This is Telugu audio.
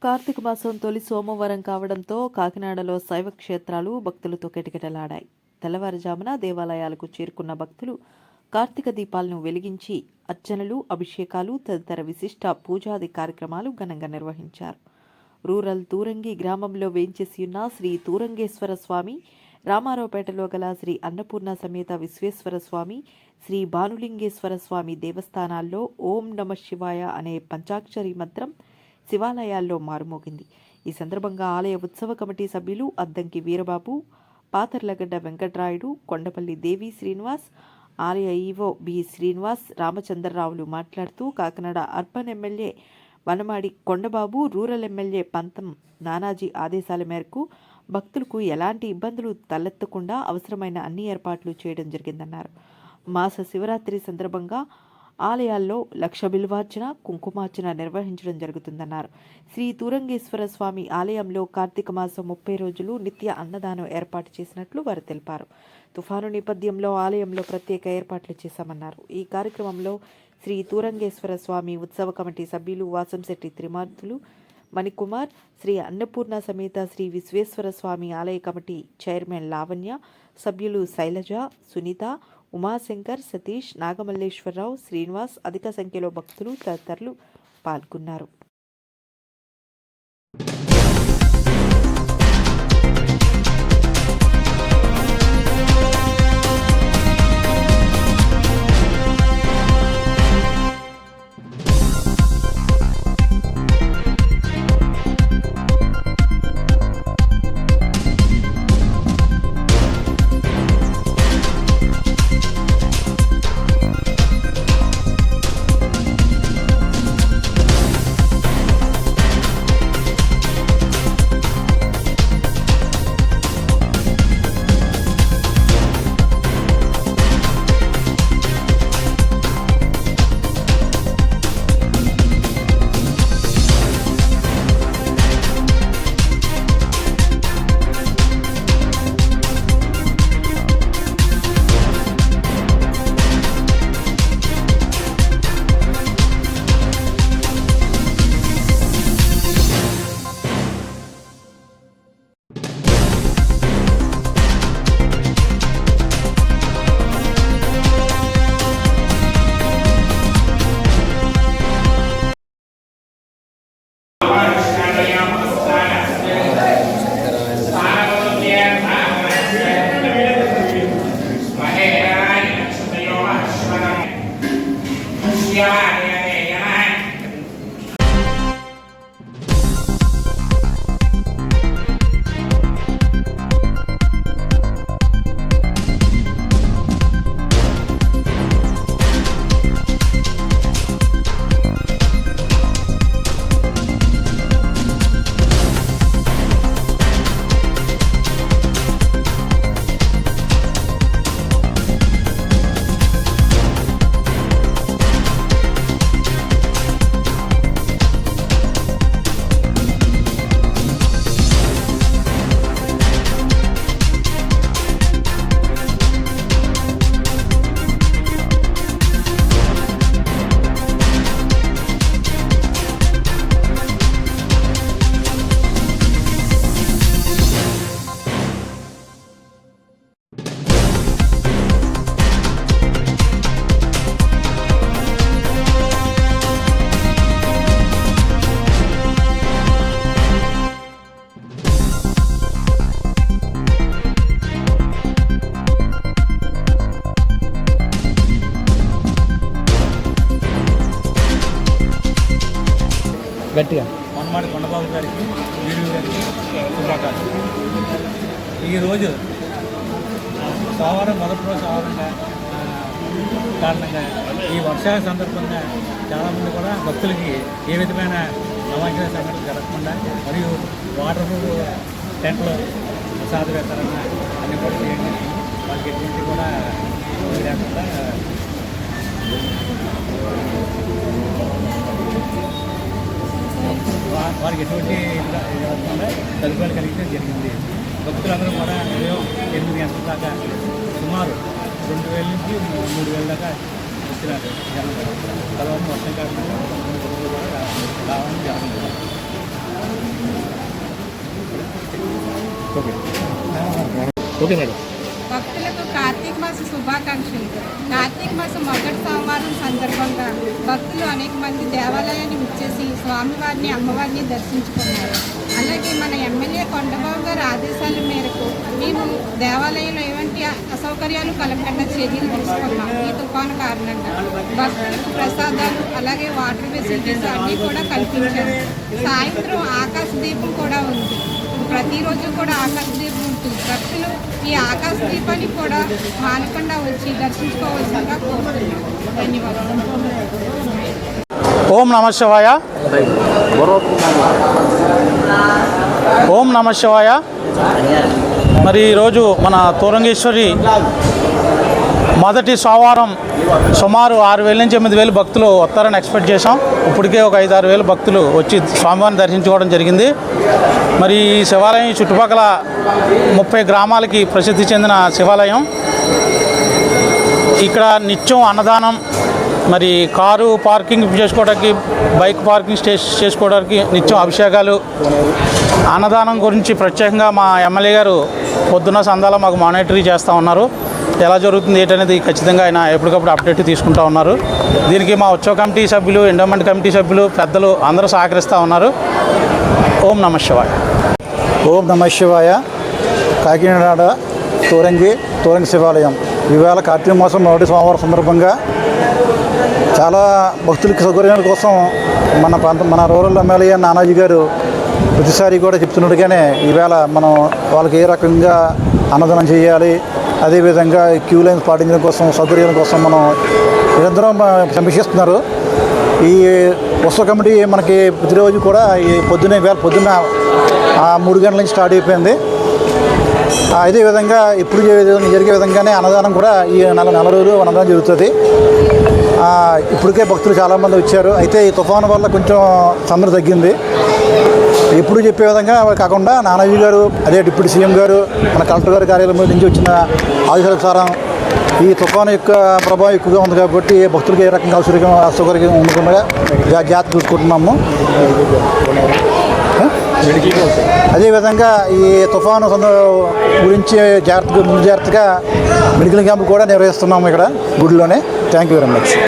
కార్తీక మాసం తొలి సోమవారం కావడంతో కాకినాడలో శైవ క్షేత్రాలు భక్తులతో కిటకిటలాడాయి. తెల్లవారుజామున దేవాలయాలకు చేరుకున్న భక్తులు కార్తీక దీపాలను వెలిగించి అర్చనలు, అభిషేకాలు తదితర విశిష్ట పూజాది కార్యక్రమాలు ఘనంగా నిర్వహించారు. రూరల్ తూరంగి గ్రామంలో వేంచేసి ఉన్న శ్రీ తూరంగేశ్వర స్వామి, రామారావుపేటలో గల శ్రీ అన్నపూర్ణ సమేత విశ్వేశ్వర స్వామి, శ్రీ భానులింగేశ్వర స్వామి దేవస్థానాల్లో ఓం నమ శివాయ అనే పంచాక్షరి మంత్రం శివాలయాల్లో మారుమోగింది. ఈ సందర్భంగా ఆలయ ఉత్సవ కమిటీ సభ్యులు అద్దంకి వీరబాబు, పాతర్లగడ్డ వెంకట్రాయుడు, కొండపల్లి దేవి శ్రీనివాస్, ఆలయ ఈవో బి శ్రీనివాస్, రామచంద్రరావులు మాట్లాడుతూ Kakinada urban MLA Vanamadi Kondababu, rural MLA పంతం నానాజీ ఆదేశాల మేరకు భక్తులకు ఎలాంటి ఇబ్బందులు తలెత్తకుండా అవసరమైన అన్ని ఏర్పాట్లు చేయడం జరిగిందన్నారు. మాస శివరాత్రి సందర్భంగా ఆలయాల్లో లక్ష బిల్వార్చన, కుంకుమార్చన నిర్వహించడం జరుగుతుందన్నారు. శ్రీ తూరంగేశ్వర స్వామి ఆలయంలో కార్తీక మాసం 30 రోజులు నిత్య అన్నదానం ఏర్పాటు చేసినట్లు వారు తెలిపారు. తుఫాను నేపథ్యంలో ఆలయంలో ప్రత్యేక ఏర్పాట్లు చేశామన్నారు. ఈ కార్యక్రమంలో శ్రీ తూరంగేశ్వర స్వామి ఉత్సవ కమిటీ సభ్యులు వాసంశెట్టి త్రిమూర్తులు, మణికుమార్, శ్రీ అన్నపూర్ణ సమేత శ్రీ విశ్వేశ్వర స్వామి ఆలయ కమిటీ చైర్మన్ లావణ్య, సభ్యులు శైలజ, సునీత, ఉమాశంకర్, సతీష్, నాగమల్లేశ్వరరావు, శ్రీనివాస్, అధిక సంఖ్యలో భక్తులు తదితరులు పాల్గొన్నారు. గట్టిగా వనమాడి కొండబాబు గారికి, వీరు గారికి శుభాకాంక్షలు. ఈరోజు సోమవారం మొదటి రోజు కారణంగా ఈ వర్షాల సందర్భంగా చాలామంది కూడా భక్తులకి ఏ విధమైన అవాంఛనీయ సంఘటన జరగకుండా మరియు వాటర్ టెంట్లు ప్రసాద వితరణ అన్ని కూడా చేయండి. వాళ్ళకి ఎటువంటి కూడా లేకుండా వారికి ఎటువంటి సదుపాయాలు కలిగించడం జరిగింది. భక్తులందరూ కూడా ఉదయం 8 గంటల దాకా సుమారు 2,000 నుంచి 3,000 దాకా వచ్చినారు జనం. తర్వాత వర్షం కాకుండా కూడా రావడం జరిగింది. Okay madam. భక్తులకు కార్తీక మాస శుభాకాంక్షలు. కార్తీక మాసం మొదటి సోమవారం సందర్భంగా భక్తులు అనేక మంది దేవాలయాన్ని విచ్చేసి స్వామివారిని అమ్మవారిని దర్శించుకున్నారు. అలాగే మన ఎమ్మెల్యే కొండబాబు గారి ఆదేశాల మేరకు మేము దేవాలయంలో ఎటువంటి అసౌకర్యాలు కలగకుండా చర్యలు తీసుకున్నాం. ఈ తుఫాను కారణంగా భక్తులకు ప్రసాదాలు అలాగే వాటర్ ఫెసిలిటీస్ అన్నీ కూడా కల్పించారు. సాయంత్రం ఆకాశ దీపం కూడా ఉంది. ప్రతిరోజు కూడా ఆకాశ దీపం ఉంటుంది. భక్తులు ఈ ఆకాశ దీపాన్ని కూడా మానకుండా వచ్చి దర్శించుకోవాల్సిందిగా కోరుతున్నాం. ధన్యవాదాలు. ఓం నమ శివాయ. ఓం నమ శివాయ. మరి ఈరోజు మన తోరంగేశ్వరి మొదటి సోమవారం సుమారు 6,000 నుంచి 8,000 భక్తులు వస్తారని ఎక్స్పెక్ట్ చేసాం. ఇప్పటికే ఒక 5-6 భక్తులు వచ్చి స్వామివారిని దర్శించుకోవడం జరిగింది. మరి ఈ శివాలయం చుట్టుపక్కల 30 గ్రామాలకి ప్రసిద్ధి చెందిన శివాలయం. ఇక్కడ నిత్యం అన్నదానం, మరి కారు పార్కింగ్ చేసుకోవడానికి, బైక్ పార్కింగ్ చేసుకోవడానికి నిత్యం అభిషేకాలు, అన్నదానం గురించి ప్రత్యేకంగా మా ఎమ్మెల్యే గారు పొద్దున్న సందాల మాకు మానిటరీ చేస్తూ ఉన్నారు. ఎలా జరుగుతుంది ఏంటనేది ఖచ్చితంగా ఆయన ఎప్పటికప్పుడు అప్డేట్ తీసుకుంటూ ఉన్నారు. దీనికి మా ఉత్సవ కమిటీ సభ్యులు, ఎండోమెంట్ కమిటీ సభ్యులు, పెద్దలు అందరూ సహకరిస్తూ ఉన్నారు. ఓం నమ శివాయ. ఓం నమ శివాయ. కాకినాడ తోరంగి శివాలయం ఈవేళ కార్తీక మాసం మొదటి సోమవారం సందర్భంగా చాలా భక్తులకి సౌకర్యాల కోసం మన రూరల్ ఎమ్మెల్యే నానాజీ గారు ప్రతిసారి కూడా చెప్తున్నట్టుగానే ఈవేళ మనం వాళ్ళకి ఏ రకంగా అన్నదానం చేయాలి, అదేవిధంగా క్యూ లైన్స్ పాటించడం కోసం, సౌకర్యాల కోసం మనం నిరంతరం సమీక్షిస్తున్నారు. ఈ ఉత్సవ కమిటీ మనకి ప్రతిరోజు కూడా ఈ పొద్దున్న 3 గంటల నుంచి స్టార్ట్ అయిపోయింది. అదేవిధంగా ఇప్పుడు జరిగే విధంగానే అన్నదానం కూడా ఈ నెల రోజులు అన్నదానం జరుగుతుంది. ఇప్పటికే భక్తులు చాలామంది వచ్చారు. అయితే ఈ తుఫాను వల్ల కొంచెం సందడి తగ్గింది. ఎప్పుడు చెప్పే విధంగా కాకుండా నానాజీ గారు, అదే డిప్యూటీ సీఎం గారు, మన కలెక్టర్ గారి కార్యాలయం నుంచి వచ్చిన ఆదేశానుసారం ఈ తుఫాను యొక్క ప్రభావం ఎక్కువగా ఉంది కాబట్టి భక్తులకు ఏ రకంగా అసౌకర్యం ఉండకుండా జాగ్రత్త చూసుకుంటున్నాము. అదేవిధంగా ఈ తుఫాను గురించి ముందు జాగ్రత్తగా మెడికల్ క్యాంపు కూడా నిర్వహిస్తున్నాము ఇక్కడ గుడిలోనే. Thank you very much.